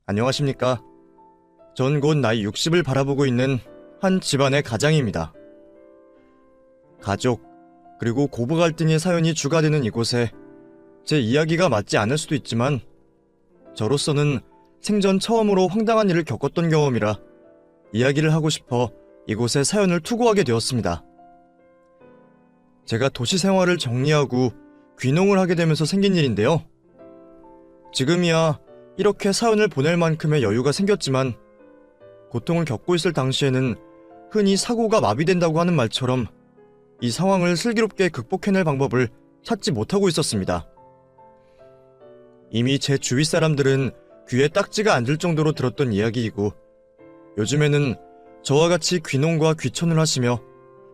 안녕하십니까. 전 곧 나이 60을 바라보고 있는 한 집안의 가장입니다. 가족, 그리고 고부 갈등의 사연이 주가 되는 이곳에 제 이야기가 맞지 않을 수도 있지만 저로서는 생전 처음으로 황당한 일을 겪었던 경험이라 이야기를 하고 싶어 이곳에 사연을 투고하게 되었습니다. 제가 도시 생활을 정리하고 귀농을 하게 되면서 생긴 일인데요. 지금이야 이렇게 사연을 보낼 만큼의 여유가 생겼지만 고통을 겪고 있을 당시에는 흔히 사고가 마비된다고 하는 말처럼 이 상황을 슬기롭게 극복해낼 방법을 찾지 못하고 있었습니다. 이미 제 주위 사람들은 귀에 딱지가 앉을 정도로 들었던 이야기이고 요즘에는 저와 같이 귀농과 귀촌을 하시며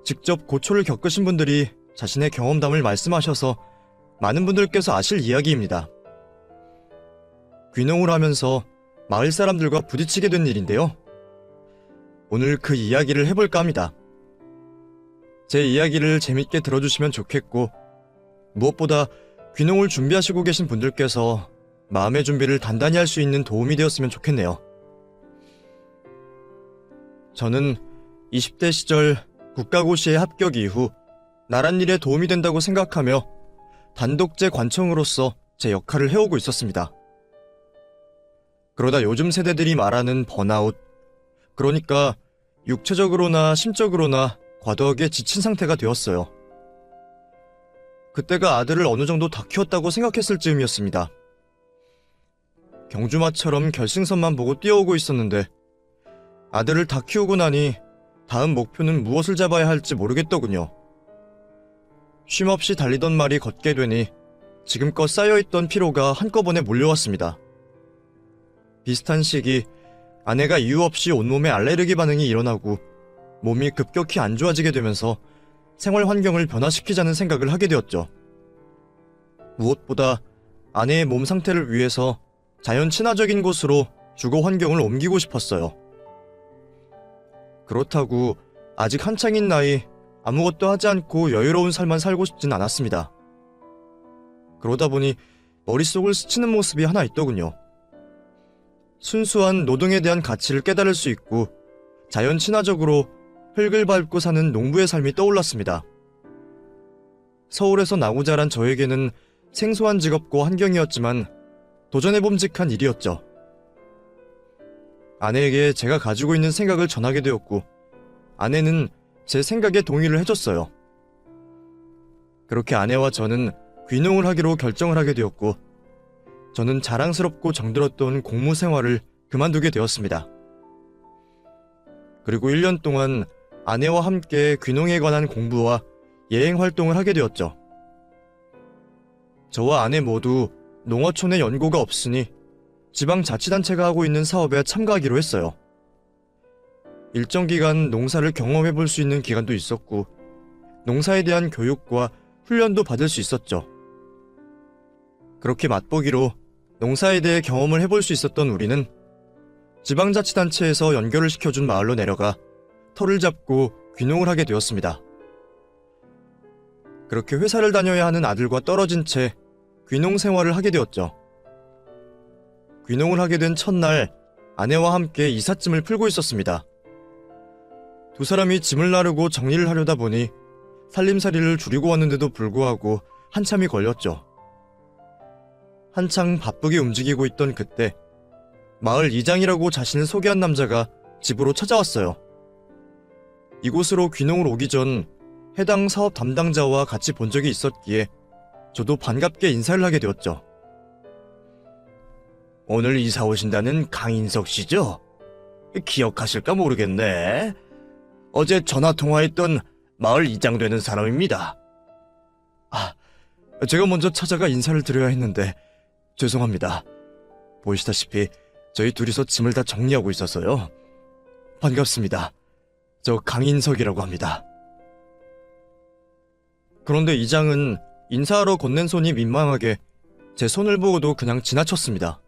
직접 고초를 겪으신 분들이 자신의 경험담을 말씀하셔서 많은 분들께서 아실 이야기입니다. 귀농을 하면서 마을 사람들과 부딪히게 된 일인데요. 오늘 그 이야기를 해볼까 합니다. 제 이야기를 재밌게 들어주시면 좋겠고 무엇보다 귀농을 준비하시고 계신 분들께서 마음의 준비를 단단히 할 수 있는 도움이 되었으면 좋겠네요. 저는 20대 시절 국가고시에 합격 이후 나란 일에 도움이 된다고 생각하며 단독제 관청으로서 제 역할을 해오고 있었습니다. 그러다 요즘 세대들이 말하는 번아웃, 그러니까 육체적으로나 심적으로나 과도하게 지친 상태가 되었어요. 그때가 아들을 어느 정도 다 키웠다고 생각했을 즈음이었습니다. 경주마처럼 결승선만 보고 뛰어오고 있었는데 아들을 다 키우고 나니 다음 목표는 무엇을 잡아야 할지 모르겠더군요. 쉼없이 달리던 말이 걷게 되니 지금껏 쌓여있던 피로가 한꺼번에 몰려왔습니다. 비슷한 시기 아내가 이유 없이 온몸에 알레르기 반응이 일어나고 몸이 급격히 안 좋아지게 되면서 생활 환경을 변화시키자는 생각을 하게 되었죠. 무엇보다 아내의 몸 상태를 위해서 자연 친화적인 곳으로 주거 환경을 옮기고 싶었어요. 그렇다고 아직 한창인 나이 아무것도 하지 않고 여유로운 삶만 살고 싶진 않았습니다. 그러다 보니 머릿속을 스치는 모습이 하나 있더군요. 순수한 노동에 대한 가치를 깨달을 수 있고 자연 친화적으로 흙을 밟고 사는 농부의 삶이 떠올랐습니다. 서울에서 나고 자란 저에게는 생소한 직업과 환경이었지만 도전해봄직한 일이었죠. 아내에게 제가 가지고 있는 생각을 전하게 되었고 아내는 제 생각에 동의를 해줬어요. 그렇게 아내와 저는 귀농을 하기로 결정을 하게 되었고 저는 자랑스럽고 정들었던 공무 생활을 그만두게 되었습니다. 그리고 1년 동안 아내와 함께 귀농에 관한 공부와 예행 활동을 하게 되었죠. 저와 아내 모두 농어촌에 연고가 없으니 지방자치단체가 하고 있는 사업에 참가하기로 했어요. 일정 기간 농사를 경험해 볼 수 있는 기간도 있었고 농사에 대한 교육과 훈련도 받을 수 있었죠. 그렇게 맛보기로 농사에 대해 경험을 해볼 수 있었던 우리는 지방자치단체에서 연결을 시켜준 마을로 내려가 터를 잡고 귀농을 하게 되었습니다. 그렇게 회사를 다녀야 하는 아들과 떨어진 채 귀농 생활을 하게 되었죠. 귀농을 하게 된 첫날 아내와 함께 이삿짐을 풀고 있었습니다. 두 사람이 짐을 나르고 정리를 하려다 보니 살림살이를 줄이고 왔는데도 불구하고 한참이 걸렸죠. 한창 바쁘게 움직이고 있던 그때 마을 이장이라고 자신을 소개한 남자가 집으로 찾아왔어요. 이곳으로 귀농을 오기 전 해당 사업 담당자와 같이 본 적이 있었기에 저도 반갑게 인사를 하게 되었죠. 오늘 이사 오신다는 강인석 씨죠? 기억하실까 모르겠네. 어제 전화통화했던 마을 이장 되는 사람입니다. 제가 먼저 찾아가 인사를 드려야 했는데 죄송합니다. 보시다시피 저희 둘이서 짐을 다 정리하고 있어서요. 반갑습니다. 저 강인석이라고 합니다. 그런데 이장은 인사하러 건넨 손이 민망하게 제 손을 보고도 그냥 지나쳤습니다.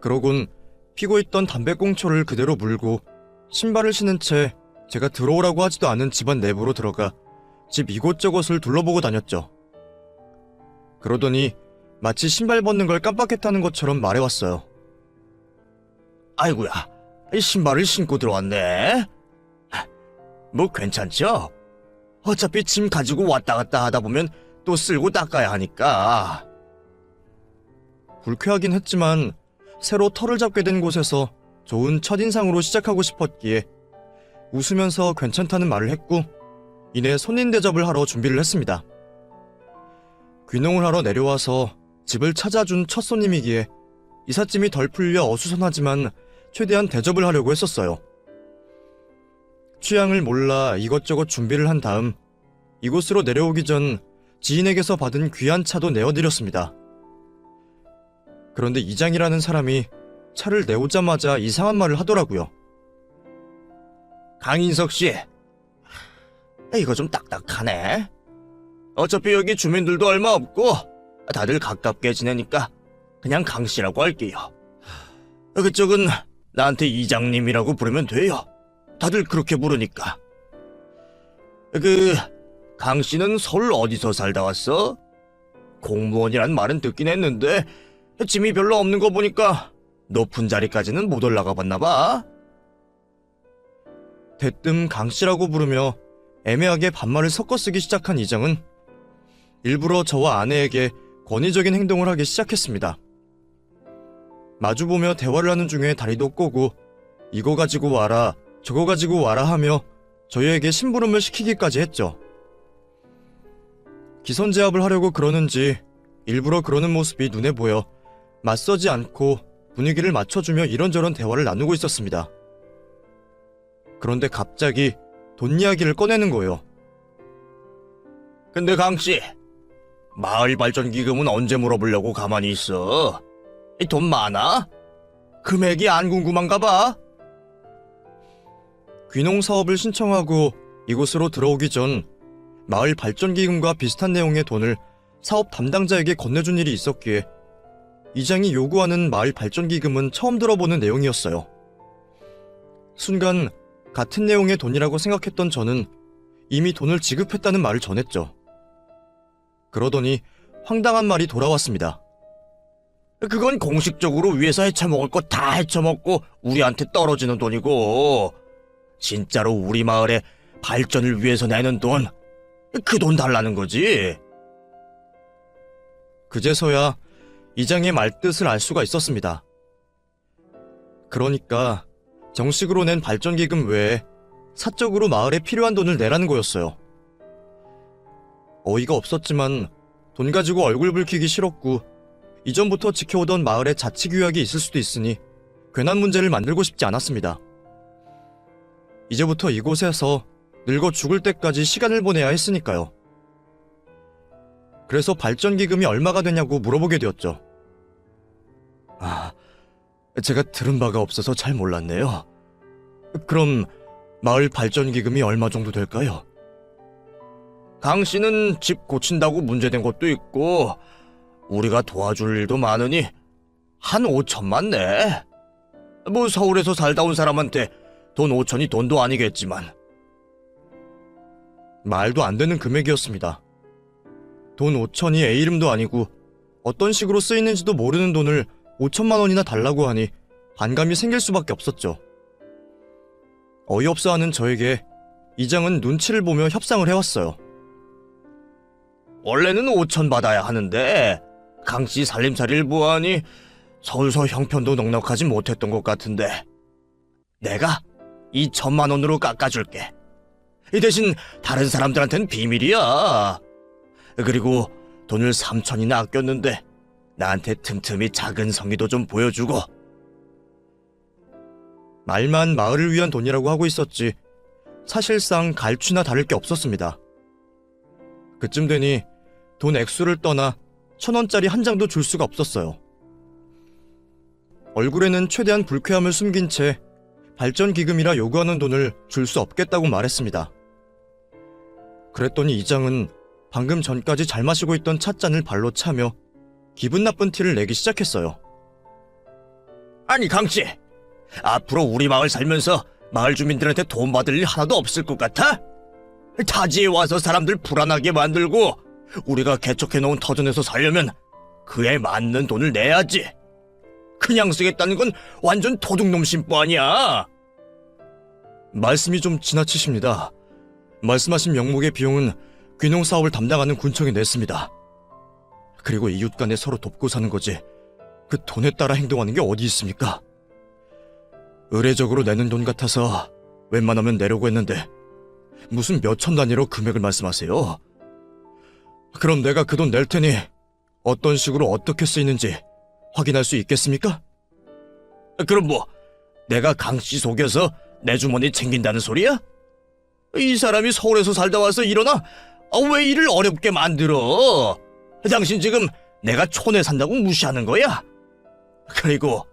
그러곤 피고 있던 담배꽁초를 그대로 물고 신발을 신은 채 제가 들어오라고 하지도 않은 집안 내부로 들어가 집 이곳저곳을 둘러보고 다녔죠. 그러더니 마치 신발 벗는 걸 깜빡했다는 것처럼 말해왔어요. 아이고야, 신발을 신고 들어왔네. 뭐 괜찮죠? 어차피 짐 가지고 왔다 갔다 하다 보면 또 쓸고 닦아야 하니까. 불쾌하긴 했지만 새로 털을 잡게 된 곳에서 좋은 첫인상으로 시작하고 싶었기에 웃으면서 괜찮다는 말을 했고 이내 손님 대접을 하러 준비를 했습니다. 귀농을 하러 내려와서 집을 찾아준 첫 손님이기에 이삿짐이 덜 풀려 어수선하지만 최대한 대접을 하려고 했었어요. 취향을 몰라 이것저것 준비를 한 다음 이곳으로 내려오기 전 지인에게서 받은 귀한 차도 내어드렸습니다. 그런데 이장이라는 사람이 차를 내오자마자 이상한 말을 하더라고요. 강인석 씨, 이거 좀 딱딱하네. 어차피 여기 주민들도 얼마 없고 다들 가깝게 지내니까 그냥 강 씨라고 할게요. 그쪽은 나한테 이장님이라고 부르면 돼요. 다들 그렇게 부르니까. 강 씨는 서울 어디서 살다 왔어? 공무원이란 말은 듣긴 했는데 짐이 별로 없는 거 보니까 높은 자리까지는 못 올라가 봤나 봐. 대뜸 강씨라고 부르며 애매하게 반말을 섞어 쓰기 시작한 이장은 일부러 저와 아내에게 권위적인 행동을 하기 시작했습니다. 마주보며 대화를 하는 중에 다리도 꼬고 이거 가지고 와라 저거 가지고 와라 하며 저희에게 심부름을 시키기까지 했죠. 기선제압을 하려고 그러는지 일부러 그러는 모습이 눈에 보여 맞서지 않고 분위기를 맞춰주며 이런저런 대화를 나누고 있었습니다. 그런데 갑자기 돈 이야기를 꺼내는 거예요. 근데 강씨, 마을 발전 기금은 언제 물어보려고 가만히 있어? 돈 많아? 금액이 안 궁금한가 봐? 귀농 사업을 신청하고 이곳으로 들어오기 전 마을 발전 기금과 비슷한 내용의 돈을 사업 담당자에게 건네준 일이 있었기에 이장이 요구하는 마을 발전 기금은 처음 들어보는 내용이었어요. 순간 같은 내용의 돈이라고 생각했던 저는 이미 돈을 지급했다는 말을 전했죠. 그러더니 황당한 말이 돌아왔습니다. 그건 공식적으로 위에서 헤쳐먹을 거 다 헤쳐먹고 우리한테 떨어지는 돈이고, 진짜로 우리 마을의 발전을 위해서 내는 돈, 그 돈 달라는 거지. 그제서야 이장의 말뜻을 알 수가 있었습니다. 그러니까 정식으로 낸 발전기금 외에 사적으로 마을에 필요한 돈을 내라는 거였어요. 어이가 없었지만 돈 가지고 얼굴 붉히기 싫었고 이전부터 지켜오던 마을에 자치규약이 있을 수도 있으니 괜한 문제를 만들고 싶지 않았습니다. 이제부터 이곳에서 늙어 죽을 때까지 시간을 보내야 했으니까요. 그래서 발전기금이 얼마가 되냐고 물어보게 되었죠. 제가 들은 바가 없어서 잘 몰랐네요. 그럼 마을 발전기금이 얼마 정도 될까요? 강 씨는 집 고친다고 문제된 것도 있고 우리가 도와줄 일도 많으니 한 5천만 내. 뭐 서울에서 살다 온 사람한테 돈 5천이 돈도 아니겠지만. 말도 안 되는 금액이었습니다. 돈 5천이 애 이름도 아니고 어떤 식으로 쓰이는지도 모르는 돈을 5천만 원이나 달라고 하니 반감이 생길 수밖에 없었죠. 어이없어하는 저에게 이장은 눈치를 보며 협상을 해왔어요. 원래는 5천 받아야 하는데 강씨 살림살이를 보아하니 서울서 형편도 넉넉하지 못했던 것 같은데 내가 2천만 원으로 깎아줄게. 이 대신 다른 사람들한텐 비밀이야. 그리고 돈을 3천이나 아꼈는데 나한테 틈틈이 작은 성의도 좀 보여주고. 말만 마을을 위한 돈이라고 하고 있었지 사실상 갈취나 다를 게 없었습니다. 그쯤 되니 돈 액수를 떠나 1,000원짜리 한 장도 줄 수가 없었어요. 얼굴에는 최대한 불쾌함을 숨긴 채 발전기금이라 요구하는 돈을 줄 수 없겠다고 말했습니다. 그랬더니 이장은 방금 전까지 잘 마시고 있던 찻잔을 발로 차며 기분 나쁜 티를 내기 시작했어요. 아니 강씨, 앞으로 우리 마을 살면서 마을 주민들한테 돈 받을 일 하나도 없을 것 같아? 타지에 와서 사람들 불안하게 만들고 우리가 개척해놓은 터전에서 살려면 그에 맞는 돈을 내야지. 그냥 쓰겠다는 건 완전 도둑놈 심보 아니야. 말씀이 좀 지나치십니다. 말씀하신 명목의 비용은 귀농 사업을 담당하는 군청이 냈습니다. 그리고 이웃 간에 서로 돕고 사는 거지 그 돈에 따라 행동하는 게 어디 있습니까? 의례적으로 내는 돈 같아서 웬만하면 내려고 했는데 무슨 몇천 단위로 금액을 말씀하세요? 그럼 내가 그 돈 낼 테니 어떤 식으로 어떻게 쓰이는지 확인할 수 있겠습니까? 그럼 뭐 내가 강씨 속여서 내 주머니 챙긴다는 소리야? 이 사람이 서울에서 살다 와서 이러나? 왜 일을 어렵게 만들어? 당신 지금 내가 촌에 산다고 무시하는 거야? 그리고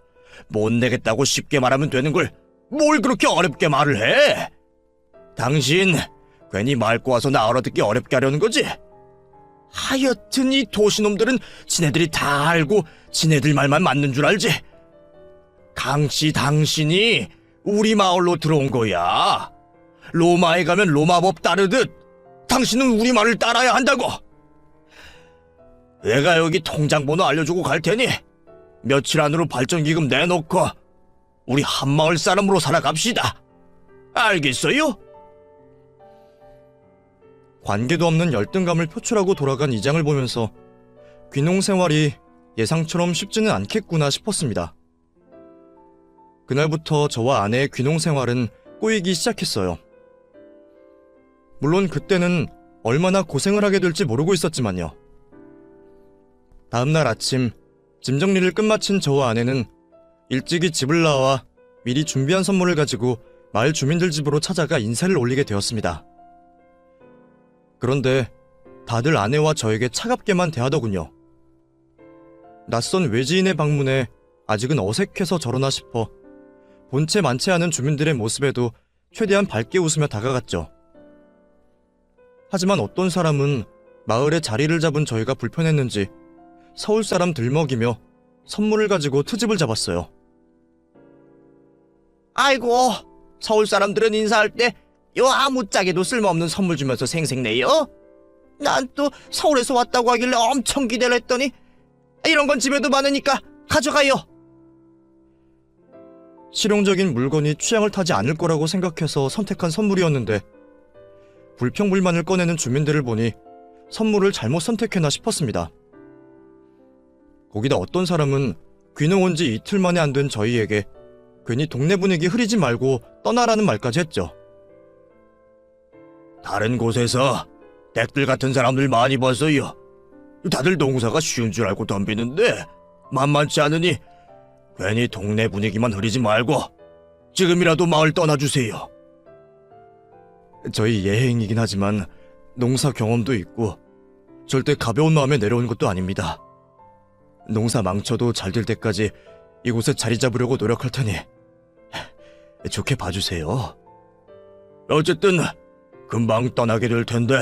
못 내겠다고 쉽게 말하면 되는 걸 뭘 그렇게 어렵게 말을 해? 당신 괜히 말 꼬아서 나 알아듣기 어렵게 하려는 거지? 하여튼 이 도시놈들은 지네들이 다 알고 지네들 말만 맞는 줄 알지? 강씨 당신이 우리 마을로 들어온 거야. 로마에 가면 로마법 따르듯 당신은 우리 말을 따라야 한다고. 내가 여기 통장 번호 알려주고 갈 테니 며칠 안으로 발전기금 내놓고 우리 한마을 사람으로 살아갑시다. 알겠어요? 관계도 없는 열등감을 표출하고 돌아간 이장을 보면서 귀농 생활이 예상처럼 쉽지는 않겠구나 싶었습니다. 그날부터 저와 아내의 귀농 생활은 꼬이기 시작했어요. 물론 그때는 얼마나 고생을 하게 될지 모르고 있었지만요. 다음날 아침 짐 정리를 끝마친 저와 아내는 일찍이 집을 나와 미리 준비한 선물을 가지고 마을 주민들 집으로 찾아가 인사를 올리게 되었습니다. 그런데 다들 아내와 저에게 차갑게만 대하더군요. 낯선 외지인의 방문에 아직은 어색해서 저러나 싶어 본체 많지 않은 주민들의 모습에도 최대한 밝게 웃으며 다가갔죠. 하지만 어떤 사람은 마을에 자리를 잡은 저희가 불편했는지 서울 사람 들먹이며 선물을 가지고 트집을 잡았어요. 아이고, 서울 사람들은 인사할 때 요 아무짝에도 쓸모없는 선물 주면서 생색내요? 난 또 서울에서 왔다고 하길래 엄청 기대를 했더니 이런 건 집에도 많으니까 가져가요. 실용적인 물건이 취향을 타지 않을 거라고 생각해서 선택한 선물이었는데 불평불만을 꺼내는 주민들을 보니 선물을 잘못 선택했나 싶었습니다. 거기다 어떤 사람은 귀농 온 지 이틀 만에 안 된 저희에게 괜히 동네 분위기 흐리지 말고 떠나라는 말까지 했죠. 다른 곳에서 댁들 같은 사람들 많이 봤어요. 다들 농사가 쉬운 줄 알고 덤비는데 만만치 않으니 괜히 동네 분위기만 흐리지 말고 지금이라도 마을 떠나주세요. 저희 예행이긴 하지만 농사 경험도 있고 절대 가벼운 마음에 내려온 것도 아닙니다. 농사 망쳐도 잘 될 때까지 이곳에 자리 잡으려고 노력할 테니 좋게 봐주세요. 어쨌든 금방 떠나게 될 텐데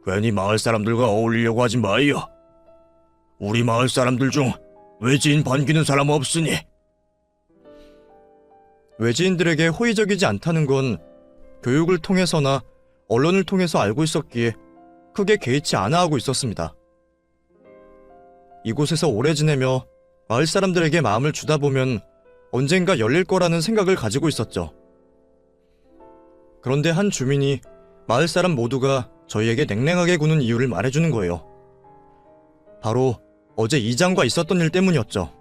괜히 마을 사람들과 어울리려고 하지 마요. 우리 마을 사람들 중 외지인 반기는 사람 없으니. 외지인들에게 호의적이지 않다는 건 교육을 통해서나 언론을 통해서 알고 있었기에 크게 개의치 않아 하고 있었습니다. 이곳에서 오래 지내며 마을 사람들에게 마음을 주다 보면 언젠가 열릴 거라는 생각을 가지고 있었죠. 그런데 한 주민이 마을 사람 모두가 저희에게 냉랭하게 구는 이유를 말해주는 거예요. 바로 어제 이장과 있었던 일 때문이었죠.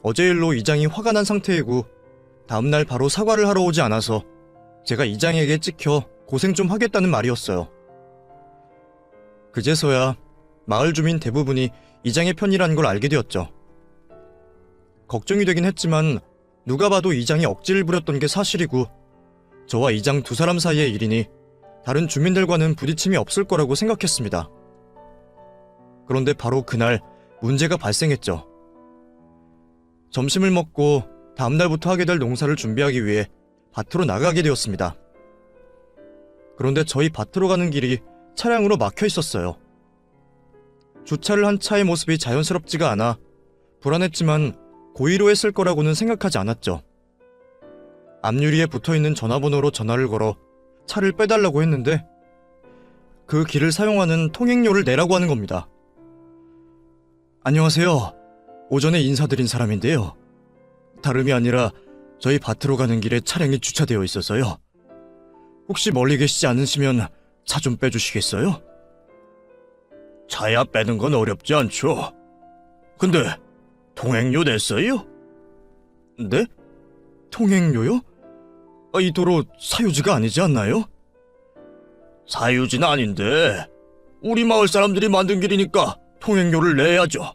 어제 일로 이장이 화가 난 상태이고 다음날 바로 사과를 하러 오지 않아서 제가 이장에게 찍혀 고생 좀 하겠다는 말이었어요. 그제서야 마을 주민 대부분이 이장의 편이라는 걸 알게 되었죠. 걱정이 되긴 했지만 누가 봐도 이장이 억지를 부렸던 게 사실이고 저와 이장 두 사람 사이의 일이니 다른 주민들과는 부딪힘이 없을 거라고 생각했습니다. 그런데 바로 그날 문제가 발생했죠. 점심을 먹고 다음날부터 하게 될 농사를 준비하기 위해 밭으로 나가게 되었습니다. 그런데 저희 밭으로 가는 길이 차량으로 막혀 있었어요. 주차를 한 차의 모습이 자연스럽지가 않아 불안했지만 고의로 했을 거라고는 생각하지 않았죠. 앞유리에 붙어있는 전화번호로 전화를 걸어 차를 빼달라고 했는데 그 길을 사용하는 통행료를 내라고 하는 겁니다. 안녕하세요. 오전에 인사드린 사람인데요. 다름이 아니라 저희 밭으로 가는 길에 차량이 주차되어 있어서요. 혹시 멀리 계시지 않으시면 차 좀 빼주시겠어요? 차야 빼는 건 어렵지 않죠. 근데 통행료 냈어요? 네? 통행료요? 이 도로 사유지가 아니지 않나요? 사유지는 아닌데 우리 마을 사람들이 만든 길이니까 통행료를 내야죠.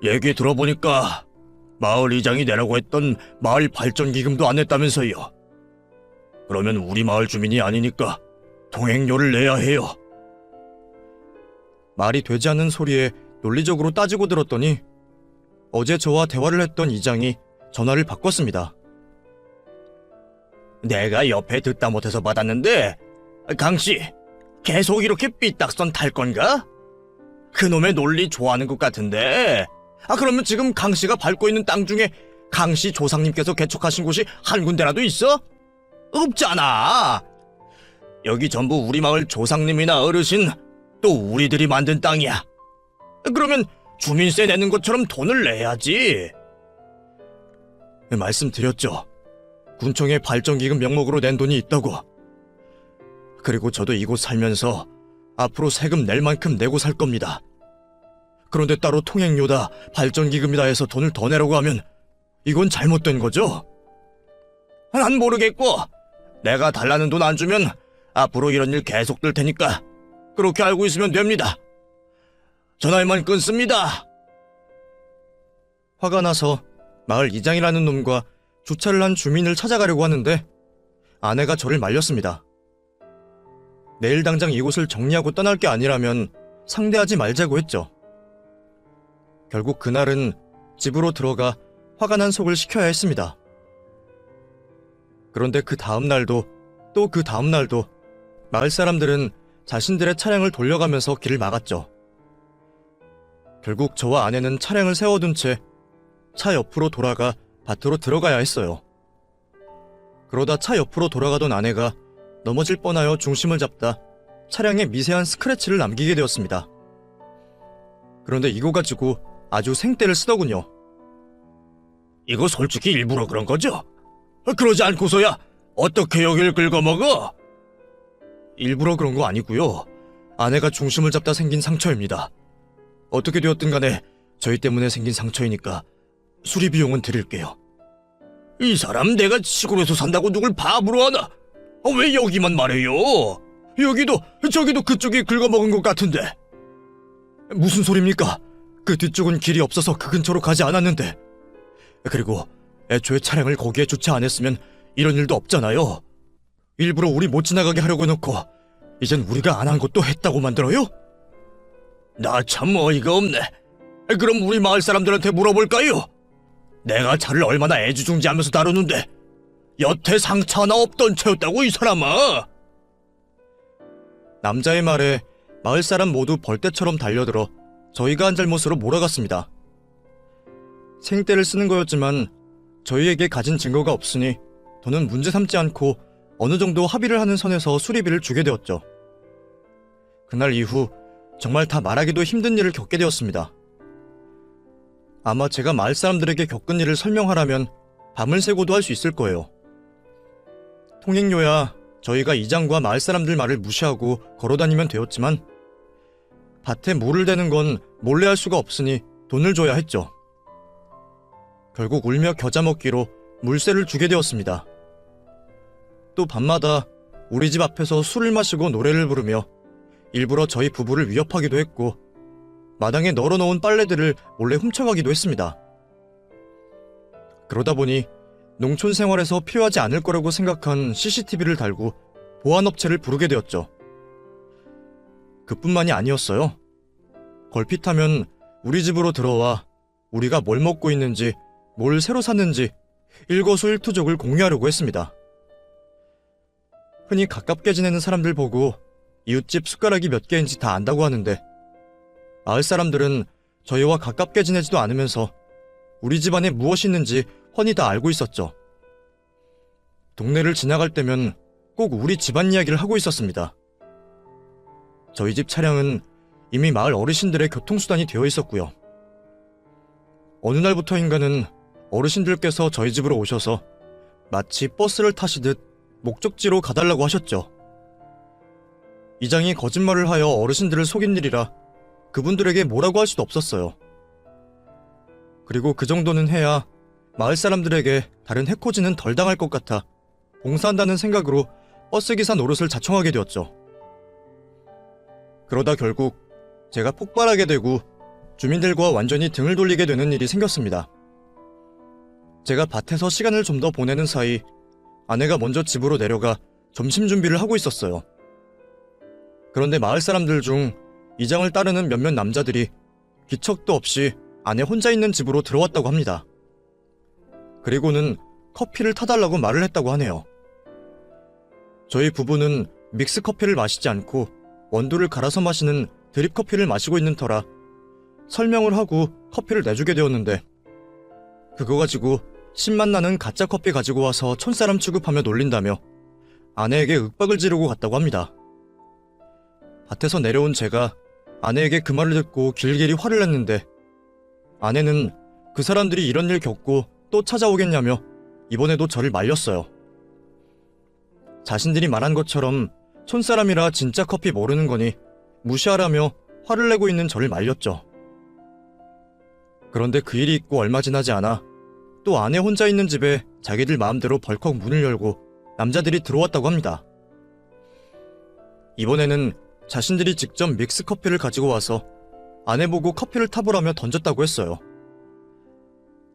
얘기 들어보니까 마을 이장이 내라고 했던 마을 발전기금도 안 냈다면서요. 그러면 우리 마을 주민이 아니니까 통행료를 내야 해요. 말이 되지 않는 소리에 논리적으로 따지고 들었더니 어제 저와 대화를 했던 이장이 전화를 바꿨습니다. 내가 옆에 듣다 못해서 받았는데 강씨 계속 이렇게 삐딱선 탈 건가? 그놈의 논리 좋아하는 것 같은데. 그러면 지금 강씨가 밟고 있는 땅 중에 강씨 조상님께서 개척하신 곳이 한 군데라도 있어? 없잖아. 여기 전부 우리 마을 조상님이나 어르신 또 우리들이 만든 땅이야. 그러면 주민세 내는 것처럼 돈을 내야지. 말씀드렸죠. 군청에 발전기금 명목으로 낸 돈이 있다고. 그리고 저도 이곳 살면서 앞으로 세금 낼 만큼 내고 살 겁니다. 그런데 따로 통행료다, 발전기금이다 해서 돈을 더 내라고 하면 이건 잘못된 거죠? 난 모르겠고 내가 달라는 돈 안 주면 앞으로 이런 일 계속될 테니까 그렇게 알고 있으면 됩니다. 전화만 끊습니다. 화가 나서 마을 이장이라는 놈과 주차를 한 주민을 찾아가려고 하는데 아내가 저를 말렸습니다. 내일 당장 이곳을 정리하고 떠날 게 아니라면 상대하지 말자고 했죠. 결국 그날은 집으로 들어가 화가 난 속을 식혀야 했습니다. 그런데 그 다음 날도 또 그 다음 날도 마을 사람들은 자신들의 차량을 돌려가면서 길을 막았죠. 결국 저와 아내는 차량을 세워둔 채 차 옆으로 돌아가 밭으로 들어가야 했어요. 그러다 차 옆으로 돌아가던 아내가 넘어질 뻔하여 중심을 잡다 차량에 미세한 스크래치를 남기게 되었습니다. 그런데 이거 가지고 아주 생떼를 쓰더군요. 이거 솔직히 일부러 그런 거죠? 그러지 않고서야 어떻게 여길 긁어먹어? 일부러 그런 거 아니고요. 아내가 중심을 잡다 생긴 상처입니다. 어떻게 되었든 간에 저희 때문에 생긴 상처이니까 수리 비용은 드릴게요. 이 사람 내가 시골에서 산다고 누굴 바보로 하나? 왜 여기만 말해요? 여기도 저기도 그쪽이 긁어먹은 것 같은데. 무슨 소리입니까? 그 뒤쪽은 길이 없어서 그 근처로 가지 않았는데. 그리고 애초에 차량을 거기에 주차 안 했으면 이런 일도 없잖아요. 일부러 우리 못 지나가게 하려고 해놓고 이젠 우리가 안 한 것도 했다고 만들어요? 나 참 어이가 없네. 그럼 우리 마을 사람들한테 물어볼까요? 내가 차를 얼마나 애지중지하면서 다루는데 여태 상처 하나 없던 채였다고 이 사람아. 남자의 말에 마을 사람 모두 벌떼처럼 달려들어 저희가 한 잘못으로 몰아갔습니다. 생떼를 쓰는 거였지만 저희에게 가진 증거가 없으니 더는 문제 삼지 않고 어느 정도 합의를 하는 선에서 수리비를 주게 되었죠. 그날 이후 정말 다 말하기도 힘든 일을 겪게 되었습니다. 아마 제가 마을 사람들에게 겪은 일을 설명하라면 밤을 새고도 할 수 있을 거예요. 통행료야 저희가 이장과 마을 사람들 말을 무시하고 걸어다니면 되었지만 밭에 물을 대는 건 몰래 할 수가 없으니 돈을 줘야 했죠. 결국 울며 겨자 먹기로 물세를 주게 되었습니다. 또 밤마다 우리 집 앞에서 술을 마시고 노래를 부르며 일부러 저희 부부를 위협하기도 했고 마당에 널어놓은 빨래들을 몰래 훔쳐가기도 했습니다. 그러다 보니 농촌 생활에서 필요하지 않을 거라고 생각한 CCTV를 달고 보안업체를 부르게 되었죠. 그뿐만이 아니었어요. 걸핏하면 우리 집으로 들어와 우리가 뭘 먹고 있는지, 뭘 새로 샀는지 일거수일투족을 공유하려고 했습니다. 흔히 가깝게 지내는 사람들 보고 이웃집 숟가락이 몇 개인지 다 안다고 하는데 마을 사람들은 저희와 가깝게 지내지도 않으면서 우리 집안에 무엇이 있는지 훤히 다 알고 있었죠. 동네를 지나갈 때면 꼭 우리 집안 이야기를 하고 있었습니다. 저희 집 차량은 이미 마을 어르신들의 교통수단이 되어 있었고요. 어느 날부터인가는 어르신들께서 저희 집으로 오셔서 마치 버스를 타시듯 목적지로 가달라고 하셨죠. 이장이 거짓말을 하여 어르신들을 속인 일이라 그분들에게 뭐라고 할 수도 없었어요. 그리고 그 정도는 해야 마을 사람들에게 다른 해코지는 덜 당할 것 같아 봉사한다는 생각으로 버스기사 노릇을 자청하게 되었죠. 그러다 결국 제가 폭발하게 되고 주민들과 완전히 등을 돌리게 되는 일이 생겼습니다. 제가 밭에서 시간을 좀 더 보내는 사이 아내가 먼저 집으로 내려가 점심 준비를 하고 있었어요. 그런데 마을 사람들 중 이장을 따르는 몇몇 남자들이 기척도 없이 아내 혼자 있는 집으로 들어왔다고 합니다. 그리고는 커피를 타달라고 말을 했다고 하네요. 저희 부부는 믹스 커피를 마시지 않고 원두를 갈아서 마시는 드립 커피를 마시고 있는 터라 설명을 하고 커피를 내주게 되었는데 그거 가지고 신맛 나는 가짜 커피 가지고 와서 촌사람 취급하며 놀린다며 아내에게 윽박을 지르고 갔다고 합니다. 밭에서 내려온 제가 아내에게 그 말을 듣고 길길이 화를 냈는데 아내는 그 사람들이 이런 일 겪고 또 찾아오겠냐며 이번에도 저를 말렸어요. 자신들이 말한 것처럼 촌사람이라 진짜 커피 모르는 거니 무시하라며 화를 내고 있는 저를 말렸죠. 그런데 그 일이 있고 얼마 지나지 않아 또 아내 혼자 있는 집에 자기들 마음대로 벌컥 문을 열고 남자들이 들어왔다고 합니다. 이번에는 자신들이 직접 믹스 커피를 가지고 와서 아내 보고 커피를 타보라며 던졌다고 했어요.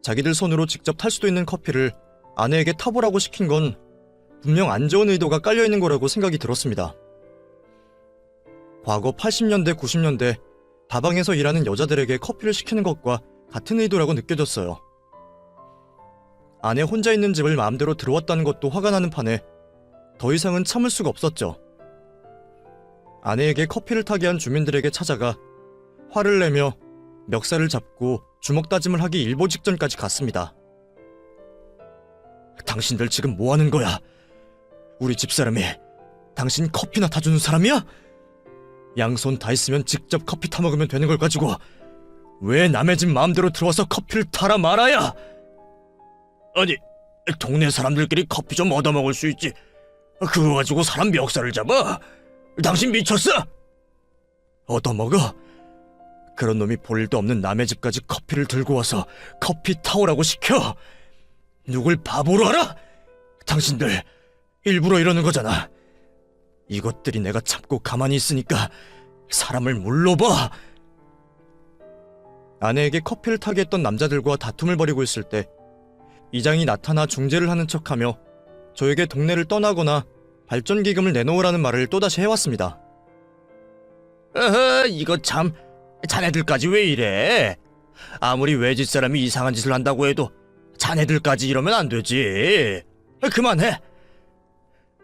자기들 손으로 직접 탈 수도 있는 커피를 아내에게 타보라고 시킨 건 분명 안 좋은 의도가 깔려있는 거라고 생각이 들었습니다. 과거 80년대, 90년대 다방에서 일하는 여자들에게 커피를 시키는 것과 같은 의도라고 느껴졌어요. 아내 혼자 있는 집을 마음대로 들어왔다는 것도 화가 나는 판에 더 이상은 참을 수가 없었죠. 아내에게 커피를 타게 한 주민들에게 찾아가 화를 내며 멱살을 잡고 주먹 다짐을 하기 일보 직전까지 갔습니다. 당신들 지금 뭐 하는 거야? 우리 집사람이 당신 커피나 타주는 사람이야? 양손 다 있으면 직접 커피 타먹으면 되는 걸 가지고 왜 남의 집 마음대로 들어와서 커피를 타라 말아야? 아니, 동네 사람들끼리 커피 좀 얻어먹을 수 있지 그거 가지고 사람 멱살을 잡아? 당신 미쳤어? 얻어먹어? 그런 놈이 볼 일도 없는 남의 집까지 커피를 들고 와서 커피 타오라고 시켜? 누굴 바보로 알아? 당신들 일부러 이러는 거잖아. 이것들이 내가 참고 가만히 있으니까 사람을 물러봐. 아내에게 커피를 타게 했던 남자들과 다툼을 벌이고 있을 때 이장이 나타나 중재를 하는 척하며 저에게 동네를 떠나거나 발전기금을 내놓으라는 말을 또다시 해왔습니다. 이거 참 자네들까지 왜 이래? 아무리 외집 사람이 이상한 짓을 한다고 해도 자네들까지 이러면 안 되지. 그만해.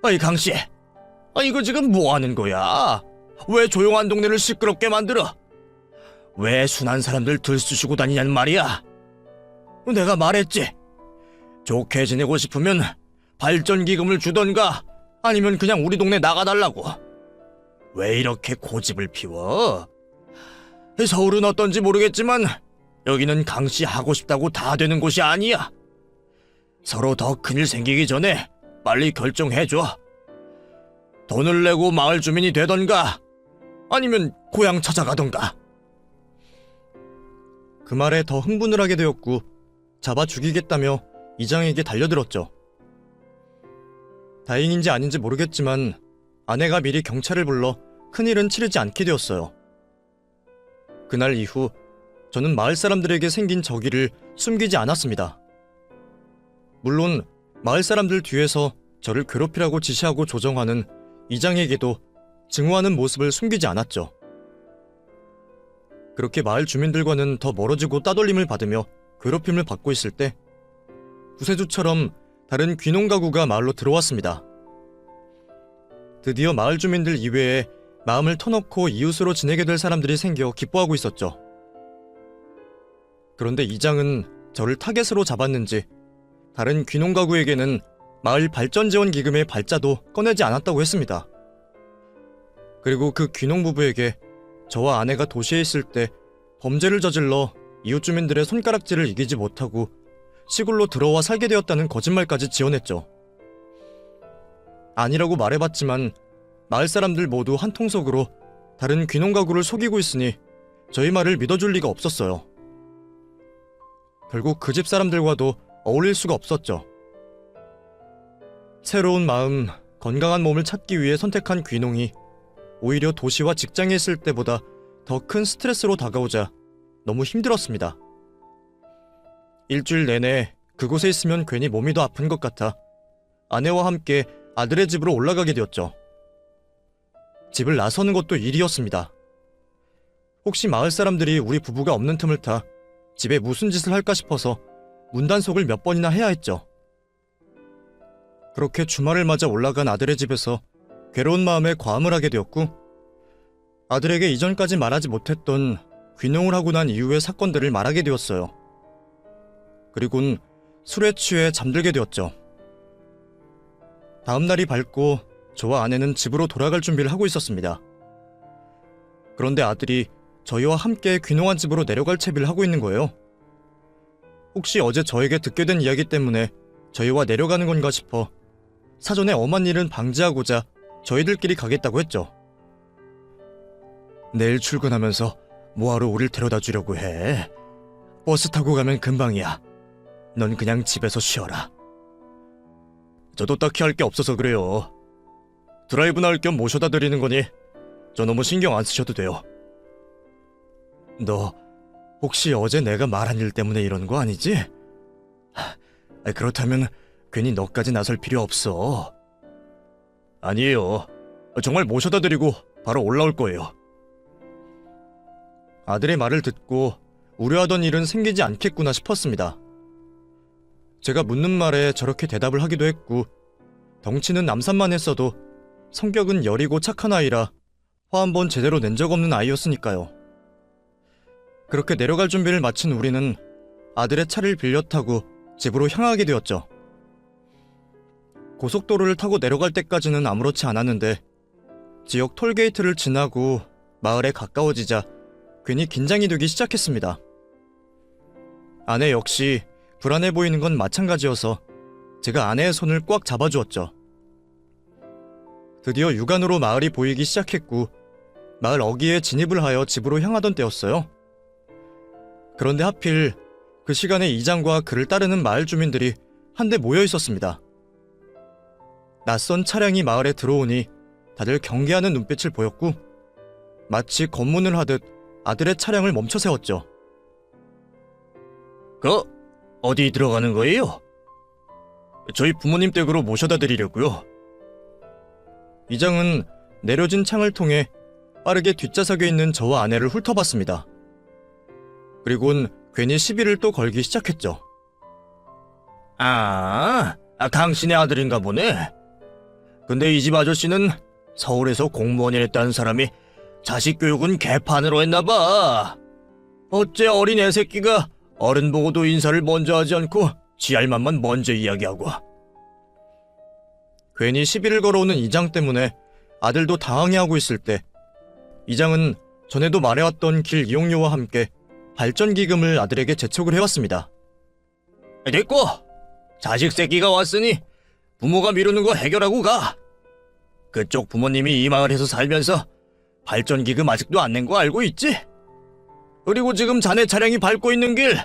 아이 강씨, 이거 지금 뭐 하는 거야? 왜 조용한 동네를 시끄럽게 만들어? 왜 순한 사람들 들쑤시고 다니냐는 말이야? 내가 말했지. 좋게 지내고 싶으면 발전기금을 주던가 아니면 그냥 우리 동네 나가달라고. 왜 이렇게 고집을 피워? 서울은 어떤지 모르겠지만 여기는 강씨 하고 싶다고 다 되는 곳이 아니야. 서로 더 큰일 생기기 전에 빨리 결정해줘. 돈을 내고 마을 주민이 되던가 아니면 고향 찾아가던가. 그 말에 더 흥분을 하게 되었고 잡아 죽이겠다며 이장에게 달려들었죠. 다행인지 아닌지 모르겠지만 아내가 미리 경찰을 불러 큰일은 치르지 않게 되었어요. 그날 이후 저는 마을 사람들에게 생긴 적의를 숨기지 않았습니다. 물론 마을 사람들 뒤에서 저를 괴롭히라고 지시하고 조정하는 이장에게도 증오하는 모습을 숨기지 않았죠. 그렇게 마을 주민들과는 더 멀어지고 따돌림을 받으며 괴롭힘을 받고 있을 때 구세주처럼 다른 귀농 가구가 마을로 들어왔습니다. 드디어 마을 주민들 이외에 마음을 터놓고 이웃으로 지내게 될 사람들이 생겨 기뻐하고 있었죠. 그런데 이장은 저를 타겟으로 잡았는지 다른 귀농 가구에게는 마을 발전 지원 기금의 발자도 꺼내지 않았다고 했습니다. 그리고 그 귀농 부부에게 저와 아내가 도시에 있을 때 범죄를 저질러 이웃 주민들의 손가락질을 이기지 못하고 시골로 들어와 살게 되었다는 거짓말까지 지어냈죠. 아니라고 말해봤지만 마을 사람들 모두 한 통속으로 다른 귀농 가구를 속이고 있으니 저희 말을 믿어줄 리가 없었어요. 결국 그 집 사람들과도 어울릴 수가 없었죠. 새로운 마음, 건강한 몸을 찾기 위해 선택한 귀농이 오히려 도시와 직장에 있을 때보다 더 큰 스트레스로 다가오자 너무 힘들었습니다. 일주일 내내 그곳에 있으면 괜히 몸이 더 아픈 것 같아 아내와 함께 아들의 집으로 올라가게 되었죠. 집을 나서는 것도 일이었습니다. 혹시 마을 사람들이 우리 부부가 없는 틈을 타 집에 무슨 짓을 할까 싶어서 문단속을 몇 번이나 해야 했죠. 그렇게 주말을 맞아 올라간 아들의 집에서 괴로운 마음에 과음을 하게 되었고, 아들에게 이전까지 말하지 못했던 귀농을 하고 난 이후의 사건들을 말하게 되었어요. 그리곤 술에 취해 잠들게 되었죠. 다음 날이 밝고 저와 아내는 집으로 돌아갈 준비를 하고 있었습니다. 그런데 아들이 저희와 함께 귀농한 집으로 내려갈 채비를 하고 있는 거예요. 혹시 어제 저에게 듣게 된 이야기 때문에 저희와 내려가는 건가 싶어 사전에 엄한 일은 방지하고자 저희들끼리 가겠다고 했죠. 내일 출근하면서 뭐하러 우릴 데려다 주려고 해. 버스 타고 가면 금방이야. 넌 그냥 집에서 쉬어라. 저도 딱히 할 게 없어서 그래요. 드라이브나 할 겸 모셔다 드리는 거니 저 너무 신경 안 쓰셔도 돼요. 너 혹시 어제 내가 말한 일 때문에 이런 거 아니지? 그렇다면 괜히 너까지 나설 필요 없어. 아니에요. 정말 모셔다 드리고 바로 올라올 거예요. 아들의 말을 듣고 우려하던 일은 생기지 않겠구나 싶었습니다. 제가 묻는 말에 저렇게 대답을 하기도 했고, 덩치는 남산만 했어도 성격은 여리고 착한 아이라 화 한 번 제대로 낸 적 없는 아이였으니까요. 그렇게 내려갈 준비를 마친 우리는 아들의 차를 빌려 타고 집으로 향하게 되었죠. 고속도로를 타고 내려갈 때까지는 아무렇지 않았는데 지역 톨게이트를 지나고 마을에 가까워지자 괜히 긴장이 되기 시작했습니다. 아내 역시 불안해 보이는 건 마찬가지여서 제가 아내의 손을 꽉 잡아주었죠. 드디어 육안으로 마을이 보이기 시작했고 마을 어귀에 진입을 하여 집으로 향하던 때였어요. 그런데 하필 그 시간에 이장과 그를 따르는 마을 주민들이 한데 모여 있었습니다. 낯선 차량이 마을에 들어오니 다들 경계하는 눈빛을 보였고 마치 검문을 하듯 아들의 차량을 멈춰 세웠죠. 어디 들어가는 거예요? 저희 부모님 댁으로 모셔다 드리려고요. 이장은 내려진 창을 통해 빠르게 뒷좌석에 있는 저와 아내를 훑어봤습니다. 그리곤 괜히 시비를 또 걸기 시작했죠. 당신의 아들인가 보네. 근데 이 집 아저씨는 서울에서 공무원을 했다는 사람이 자식 교육은 개판으로 했나봐. 어째 어린 애새끼가 어른 보고도 인사를 먼저 하지 않고 지 할만만 먼저 이야기하고. 괜히 시비를 걸어오는 이장 때문에 아들도 당황해하고 있을 때 이장은 전에도 말해왔던 길 이용료와 함께 발전기금을 아들에게 재촉을 해왔습니다. 됐고, 자식 새끼가 왔으니 부모가 미루는 거 해결하고 가. 그쪽 부모님이 이 마을에서 살면서 발전기금 아직도 안 낸 거 알고 있지? 그리고 지금 자네 차량이 밟고 있는 길,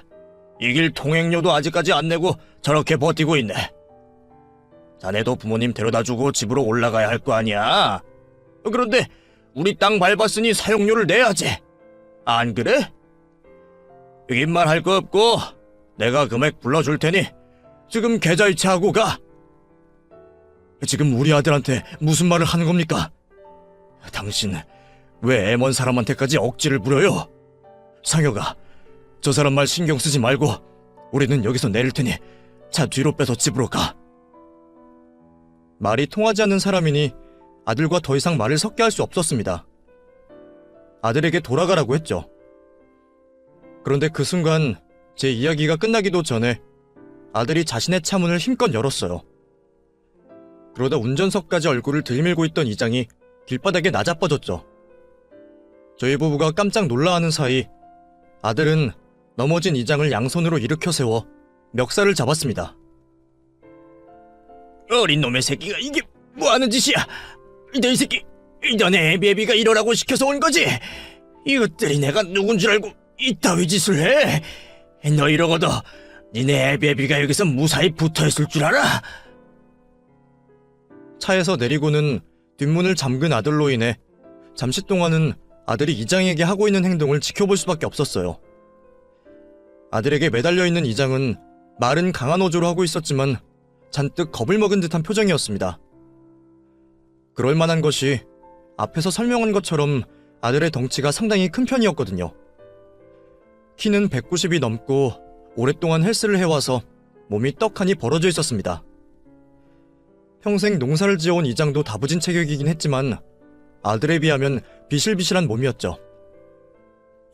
이 길 통행료도 아직까지 안 내고 저렇게 버티고 있네. 자네도 부모님 데려다주고 집으로 올라가야 할 거 아니야. 그런데 우리 땅 밟았으니 사용료를 내야지. 안 그래? 긴 말 할 거 없고 내가 금액 불러줄 테니 지금 계좌이체하고 가. 지금 우리 아들한테 무슨 말을 하는 겁니까? 당신 왜 애먼 사람한테까지 억지를 부려요? 상혁아, 저 사람 말 신경 쓰지 말고 우리는 여기서 내릴 테니 차 뒤로 빼서 집으로 가. 말이 통하지 않는 사람이니 아들과 더 이상 말을 섞게 할 수 없었습니다. 아들에게 돌아가라고 했죠. 그런데 그 순간 제 이야기가 끝나기도 전에 아들이 자신의 차문을 힘껏 열었어요. 그러다 운전석까지 얼굴을 들이밀고 있던 이장이 길바닥에 나자빠졌죠. 저희 부부가 깜짝 놀라하는 사이 아들은 넘어진 이장을 양손으로 일으켜 세워 멱살을 잡았습니다. 어린 놈의 새끼가 이게 뭐하는 짓이야? 너 이 새끼, 너네 애비애비가 이러라고 시켜서 온 거지? 이것들이 내가 누군 줄 알고 이따위 짓을 해? 너 이러고도 니네 애비애비가 여기서 무사히 붙어있을 줄 알아? 차에서 내리고는 뒷문을 잠근 아들로 인해 잠시 동안은 아들이 이장에게 하고 있는 행동을 지켜볼 수밖에 없었어요. 아들에게 매달려 있는 이장은 말은 강한 어조로 하고 있었지만 잔뜩 겁을 먹은 듯한 표정이었습니다. 그럴 만한 것이 앞에서 설명한 것처럼 아들의 덩치가 상당히 큰 편이었거든요. 키는 190이 넘고 오랫동안 헬스를 해와서 몸이 떡하니 벌어져 있었습니다. 평생 농사를 지어온 이장도 다부진 체격이긴 했지만 아들에 비하면 비실비실한 몸이었죠.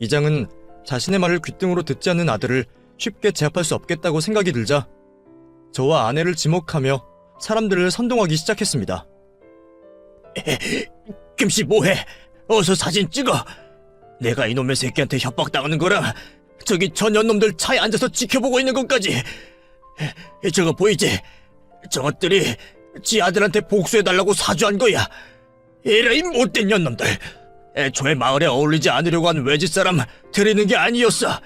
이장은 자신의 말을 귓등으로 듣지 않는 아들을 쉽게 제압할 수 없겠다고 생각이 들자 저와 아내를 지목하며 사람들을 선동하기 시작했습니다. 김씨 뭐해? 어서 사진 찍어. 내가 이놈의 새끼한테 협박당하는 거랑 저기 저 년놈들 차에 앉아서 지켜보고 있는 것까지. 저거 보이지? 저것들이 지 아들한테 복수해달라고 사주한 거야. 에라이 못된 년놈들. 애초에 마을에 어울리지 않으려고 한 외지 사람 데리는 게 아니었어.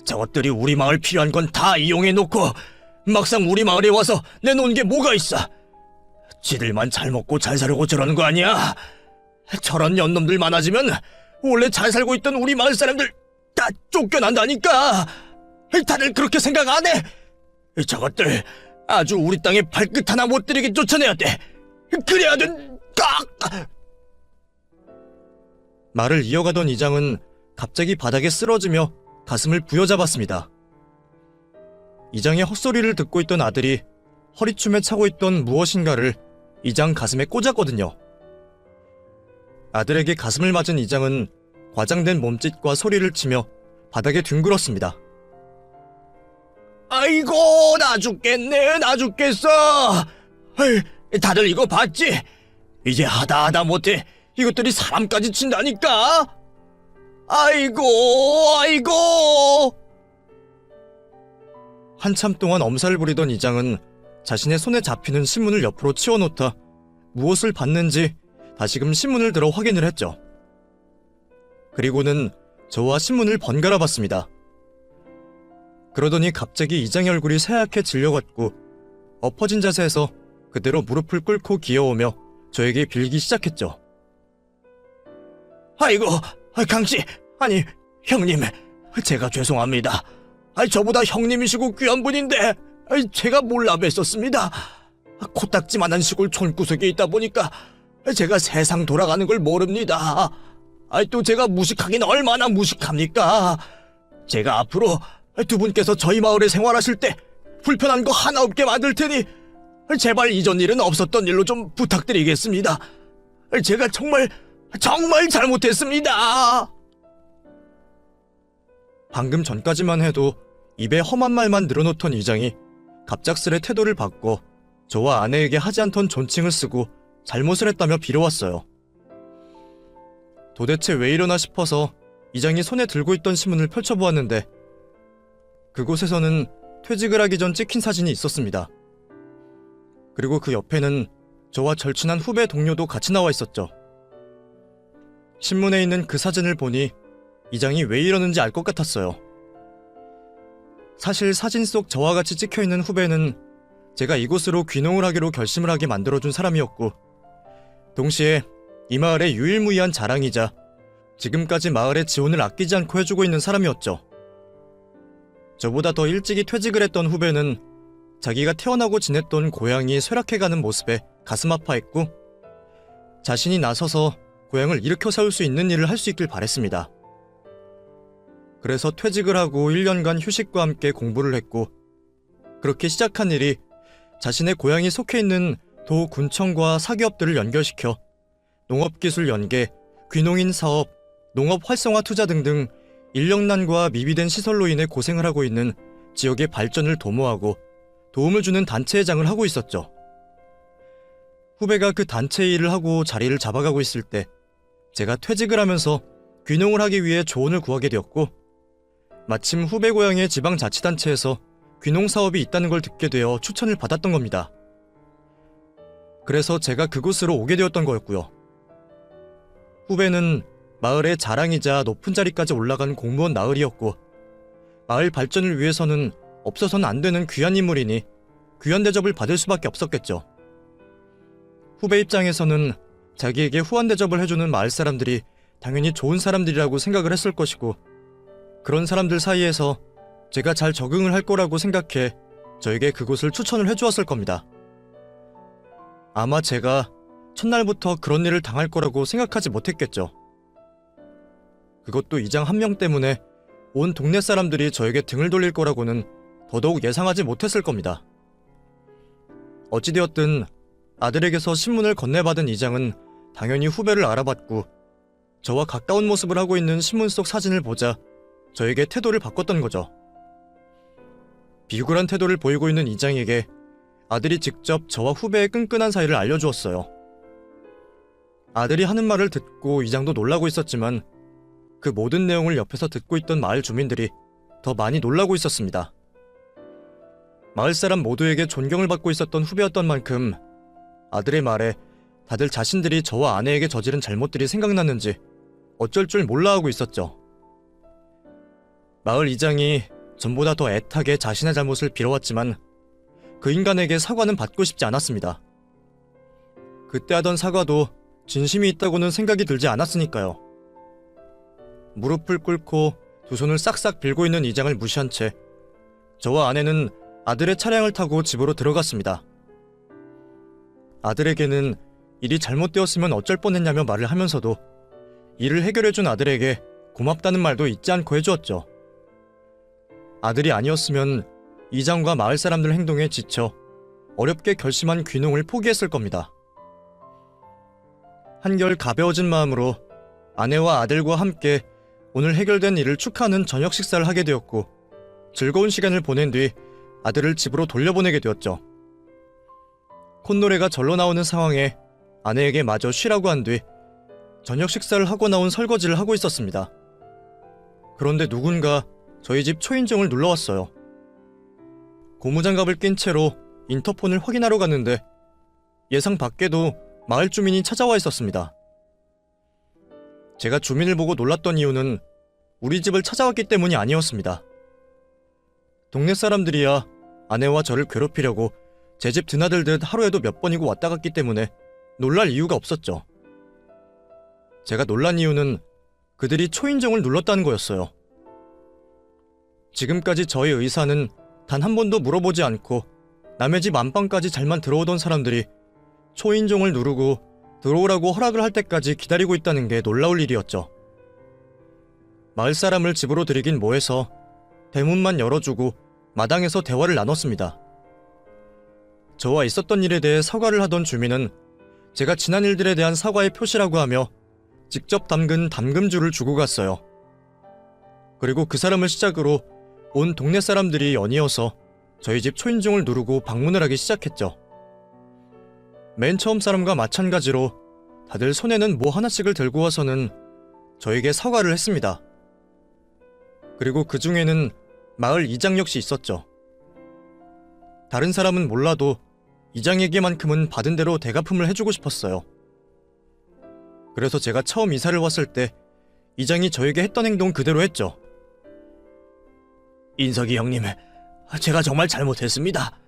저것들이 우리 마을 필요한 건 다 이용해놓고 막상 우리 마을에 와서 내놓은 게 뭐가 있어. 지들만 잘 먹고 잘 살려고 저러는 거 아니야? 저런 년놈들 많아지면 원래 잘 살고 있던 우리 마을 사람들 다 쫓겨난다니까. 다들 그렇게 생각 안 해? 저것들 아주 우리 땅에 발끝 하나 못 들이게 쫓아내야 돼. 그래야 말을 이어가던 이장은 갑자기 바닥에 쓰러지며 가슴을 부여잡았습니다. 이장의 헛소리를 듣고 있던 아들이 허리춤에 차고 있던 무엇인가를 이장 가슴에 꽂았거든요. 아들에게 가슴을 맞은 이장은 과장된 몸짓과 소리를 치며 바닥에 뒹굴었습니다. 아이고 나 죽겠네 나 죽겠어. 다들 이거 봤지? 이제 하다 못해 이것들이 사람까지 친다니까. 아이고. 한참 동안 엄살을 부리던 이장은 자신의 손에 잡히는 신문을 옆으로 치워놓다 무엇을 봤는지 다시금 신문을 들어 확인을 했죠. 그리고는 저와 신문을 번갈아 봤습니다. 그러더니 갑자기 이장의 얼굴이 새하얗게 질려갔고 엎어진 자세에서 그대로 무릎을 꿇고 기어오며 저에게 빌기 시작했죠. 아이고 강씨, 아니 형님, 제가 죄송합니다. 저보다 형님이시고 귀한 분인데 제가 몰라 뵀었습니다. 코딱지만한 시골 촌구석에 있다 보니까 제가 세상 돌아가는 걸 모릅니다. 또 제가 무식하긴 얼마나 무식합니까? 제가 앞으로 두 분께서 저희 마을에 생활하실 때 불편한 거 하나 없게 만들 테니 제발 이전 일은 없었던 일로 좀 부탁드리겠습니다. 제가 정말 잘못했습니다. 방금 전까지만 해도 입에 험한 말만 늘어놓던 이장이 갑작스레 태도를 바꿔 저와 아내에게 하지 않던 존칭을 쓰고 잘못을 했다며 빌어왔어요. 도대체 왜 이러나 싶어서 이장이 손에 들고 있던 신문을 펼쳐보았는데 그곳에서는 퇴직을 하기 전 찍힌 사진이 있었습니다. 그리고 그 옆에는 저와 절친한 후배 동료도 같이 나와 있었죠. 신문에 있는 그 사진을 보니 이장이 왜 이러는지 알 것 같았어요. 사실 사진 속 저와 같이 찍혀있는 후배는 제가 이곳으로 귀농을 하기로 결심을 하게 만들어준 사람이었고 동시에 이 마을의 유일무이한 자랑이자 지금까지 마을의 지원을 아끼지 않고 해주고 있는 사람이었죠. 저보다 더 일찍이 퇴직을 했던 후배는 자기가 태어나고 지냈던 고향이 쇠락해가는 모습에 가슴 아파했고 자신이 나서서 고향을 일으켜 세울 수 있는 일을 할 수 있길 바랬습니다. 그래서 퇴직을 하고 1년간 휴식과 함께 공부를 했고 그렇게 시작한 일이 자신의 고향이 속해 있는 도 군청과 사기업들을 연결시켜 농업기술 연계, 귀농인 사업, 농업 활성화 투자 등등 인력난과 미비된 시설로 인해 고생을 하고 있는 지역의 발전을 도모하고 도움을 주는 단체회장을 하고 있었죠. 후배가 그 단체 일을 하고 자리를 잡아가고 있을 때 제가 퇴직을 하면서 귀농을 하기 위해 조언을 구하게 되었고 마침 후배 고향의 지방자치단체에서 귀농 사업이 있다는 걸 듣게 되어 추천을 받았던 겁니다. 그래서 제가 그곳으로 오게 되었던 거였고요. 후배는 마을의 자랑이자 높은 자리까지 올라간 공무원 나으리였고, 마을 발전을 위해서는 없어서는 안 되는 귀한 인물이니 귀한 대접을 받을 수밖에 없었겠죠. 후배 입장에서는 자기에게 후한 대접을 해주는 마을 사람들이 당연히 좋은 사람들이라고 생각을 했을 것이고, 그런 사람들 사이에서 제가 잘 적응을 할 거라고 생각해 저에게 그곳을 추천을 해주었을 겁니다. 아마 제가 첫날부터 그런 일을 당할 거라고 생각하지 못했겠죠. 그것도 이장 한 명 때문에 온 동네 사람들이 저에게 등을 돌릴 거라고는 더더욱 예상하지 못했을 겁니다. 어찌되었든 아들에게서 신문을 건네받은 이장은 당연히 후배를 알아봤고, 저와 가까운 모습을 하고 있는 신문 속 사진을 보자 저에게 태도를 바꿨던 거죠. 비굴한 태도를 보이고 있는 이장에게 아들이 직접 저와 후배의 끈끈한 사이를 알려주었어요. 아들이 하는 말을 듣고 이장도 놀라고 있었지만, 그 모든 내용을 옆에서 듣고 있던 마을 주민들이 더 많이 놀라고 있었습니다. 마을 사람 모두에게 존경을 받고 있었던 후배였던 만큼 아들의 말에 다들 자신들이 저와 아내에게 저지른 잘못들이 생각났는지 어쩔 줄 몰라 하고 있었죠. 마을 이장이 전보다 더 애타게 자신의 잘못을 빌어왔지만 그 인간에게 사과는 받고 싶지 않았습니다. 그때 하던 사과도 진심이 있다고는 생각이 들지 않았으니까요. 무릎을 꿇고 두 손을 싹싹 빌고 있는 이장을 무시한 채 저와 아내는 아들의 차량을 타고 집으로 들어갔습니다. 아들에게는 일이 잘못되었으면 어쩔 뻔했냐며 말을 하면서도 일을 해결해준 아들에게 고맙다는 말도 잊지 않고 해주었죠. 아들이 아니었으면 이장과 마을 사람들 행동에 지쳐 어렵게 결심한 귀농을 포기했을 겁니다. 한결 가벼워진 마음으로 아내와 아들과 함께 오늘 해결된 일을 축하하는 저녁 식사를 하게 되었고, 즐거운 시간을 보낸 뒤 아들을 집으로 돌려보내게 되었죠. 콧노래가 절로 나오는 상황에 아내에게 마저 쉬라고 한 뒤 저녁 식사를 하고 나온 설거지를 하고 있었습니다. 그런데 누군가 저희 집 초인종을 눌러왔어요. 고무장갑을 낀 채로 인터폰을 확인하러 갔는데 예상 밖에도 마을 주민이 찾아와 있었습니다. 제가 주민을 보고 놀랐던 이유는 우리 집을 찾아왔기 때문이 아니었습니다. 동네 사람들이야 아내와 저를 괴롭히려고 제 집 드나들듯 하루에도 몇 번이고 왔다 갔기 때문에 놀랄 이유가 없었죠. 제가 놀란 이유는 그들이 초인종을 눌렀다는 거였어요. 지금까지 저의 의사는 단 한 번도 물어보지 않고 남의 집 안방까지 잘만 들어오던 사람들이 초인종을 누르고 들어오라고 허락을 할 때까지 기다리고 있다는 게 놀라울 일이었죠. 마을 사람을 집으로 들이긴 뭐해서 대문만 열어주고 마당에서 대화를 나눴습니다. 저와 있었던 일에 대해 사과를 하던 주민은 제가 지난 일들에 대한 사과의 표시라고 하며 직접 담근 담금주를 주고 갔어요. 그리고 그 사람을 시작으로 온 동네 사람들이 연이어서 저희 집 초인종을 누르고 방문을 하기 시작했죠. 맨 처음 사람과 마찬가지로 다들 손에는 뭐 하나씩을 들고 와서는 저에게 사과를 했습니다. 그리고 그 중에는 마을 이장 역시 있었죠. 다른 사람은 몰라도 이장에게만큼은 받은 대로 대갚음을 해주고 싶었어요. 그래서 제가 처음 이사를 왔을 때 이장이 저에게 했던 행동 그대로 했죠. 인석이 형님, 제가 정말 잘못했습니다.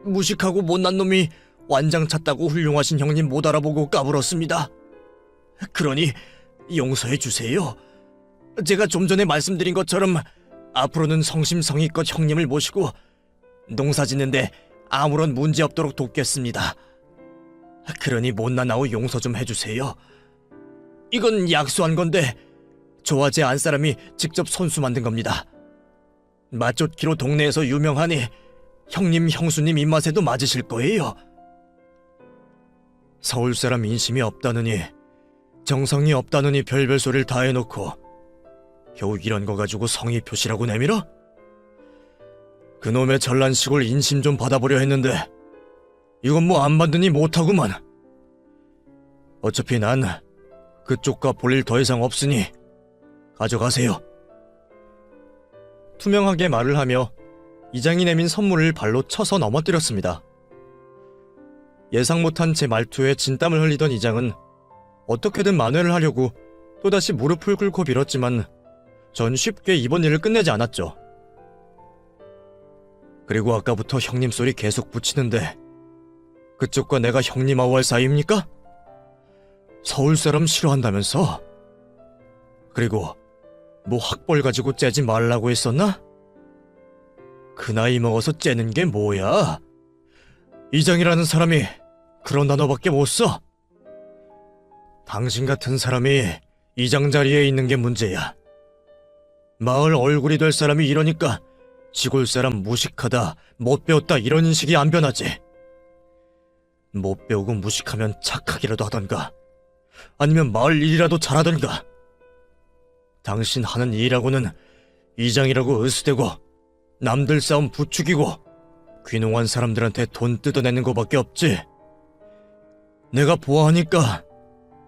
무식하고 못난 놈이 완장 찼다고 훌륭하신 형님 못 알아보고 까불었습니다. 그러니 용서해 주세요. 제가 좀 전에 말씀드린 것처럼 앞으로는 성심성의껏 형님을 모시고 농사 짓는데 아무런 문제 없도록 돕겠습니다. 그러니 못난 아우 용서 좀 해주세요. 이건 약수한 건데 저와 제 안사람이 직접 손수 만든 겁니다. 맛좋기로 동네에서 유명하니 형님, 형수님 입맛에도 맞으실 거예요. 서울 사람 인심이 없다느니 정성이 없다느니 별별 소리를 다 해놓고 겨우 이런 거 가지고 성의 표시라고 내밀어? 그놈의 전란 시골 인심 좀 받아보려 했는데 이건 뭐 안 받으니 못하구만. 어차피 난 그쪽과 볼 일 더 이상 없으니 가져가세요. 투명하게 말을 하며 이장이 내민 선물을 발로 쳐서 넘어뜨렸습니다. 예상 못한 제 말투에 진땀을 흘리던 이장은 어떻게든 만회를 하려고 또다시 무릎을 꿇고 빌었지만 전 쉽게 이번 일을 끝내지 않았죠. 그리고 아까부터 형님 소리 계속 붙이는데 그쪽과 내가 형님하고 할 사이입니까? 서울 사람 싫어한다면서? 그리고 뭐 학벌 가지고 째지 말라고 했었나? 그 나이 먹어서 째는 게 뭐야? 이장이라는 사람이 그런 단어밖에 못 써. 당신 같은 사람이 이장 자리에 있는 게 문제야. 마을 얼굴이 될 사람이 이러니까 시골 사람 무식하다, 못 배웠다 이런 인식이 안 변하지. 못 배우고 무식하면 착하기라도 하던가 아니면 마을 일이라도 잘하던가. 당신 하는 일하고는 이장이라고 으스대고 남들 싸움 부추기고 귀농한 사람들한테 돈 뜯어내는 거밖에 없지. 내가 보아하니까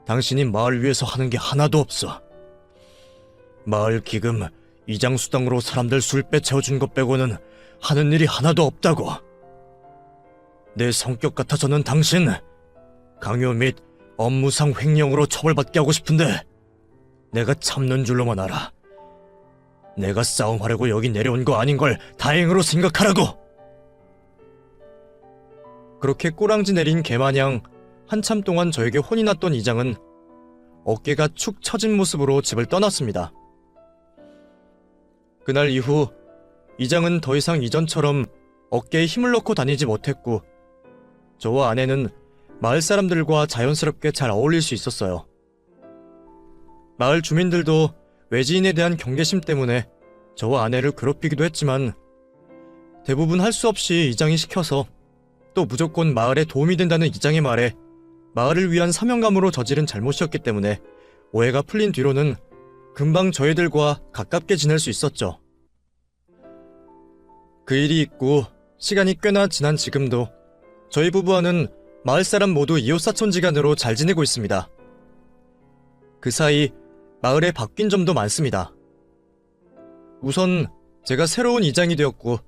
당신이 마을 위해서 하는 게 하나도 없어. 마을 기금, 이장 수당으로 사람들 술 빼채워준 것 빼고는 하는 일이 하나도 없다고. 내 성격 같아서는 당신 강요 및 업무상 횡령으로 처벌받게 하고 싶은데 내가 참는 줄로만 알아. 내가 싸움하려고 여기 내려온 거 아닌 걸 다행으로 생각하라고. 그렇게 꼬랑지 내린 개마냥 한참 동안 저에게 혼이 났던 이장은 어깨가 축 처진 모습으로 집을 떠났습니다. 그날 이후 이장은 더 이상 이전처럼 어깨에 힘을 넣고 다니지 못했고 저와 아내는 마을 사람들과 자연스럽게 잘 어울릴 수 있었어요. 마을 주민들도 외지인에 대한 경계심 때문에 저와 아내를 괴롭히기도 했지만 대부분 할 수 없이 이장이 시켜서 또 무조건 마을에 도움이 된다는 이장의 말에 마을을 위한 사명감으로 저지른 잘못이었기 때문에 오해가 풀린 뒤로는 금방 저희들과 가깝게 지낼 수 있었죠. 그 일이 있고 시간이 꽤나 지난 지금도 저희 부부와는 마을 사람 모두 이웃사촌지간으로 잘 지내고 있습니다. 그 사이 마을에 바뀐 점도 많습니다. 우선 제가 새로운 이장이 되었고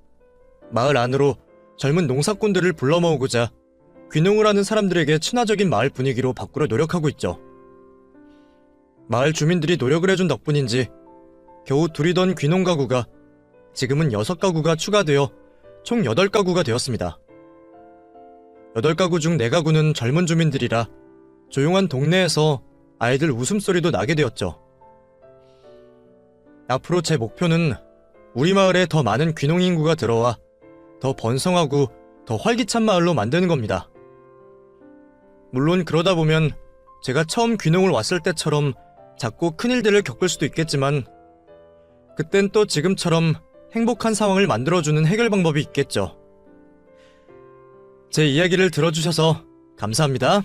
마을 안으로 젊은 농사꾼들을 불러 모으고자 귀농을 하는 사람들에게 친화적인 마을 분위기로 바꾸려 노력하고 있죠. 마을 주민들이 노력을 해준 덕분인지 겨우 둘이던 귀농 가구가 지금은 6가구가 추가되어 총 8가구가 되었습니다. 8가구 중 4가구는 젊은 주민들이라 조용한 동네에서 아이들 웃음소리도 나게 되었죠. 앞으로 제 목표는 우리 마을에 더 많은 귀농 인구가 들어와 더 번성하고 더 활기찬 마을로 만드는 겁니다. 물론 그러다 보면 제가 처음 귀농을 왔을 때처럼 작고 큰 일들을 겪을 수도 있겠지만 그땐 또 지금처럼 행복한 상황을 만들어주는 해결 방법이 있겠죠. 제 이야기를 들어주셔서 감사합니다.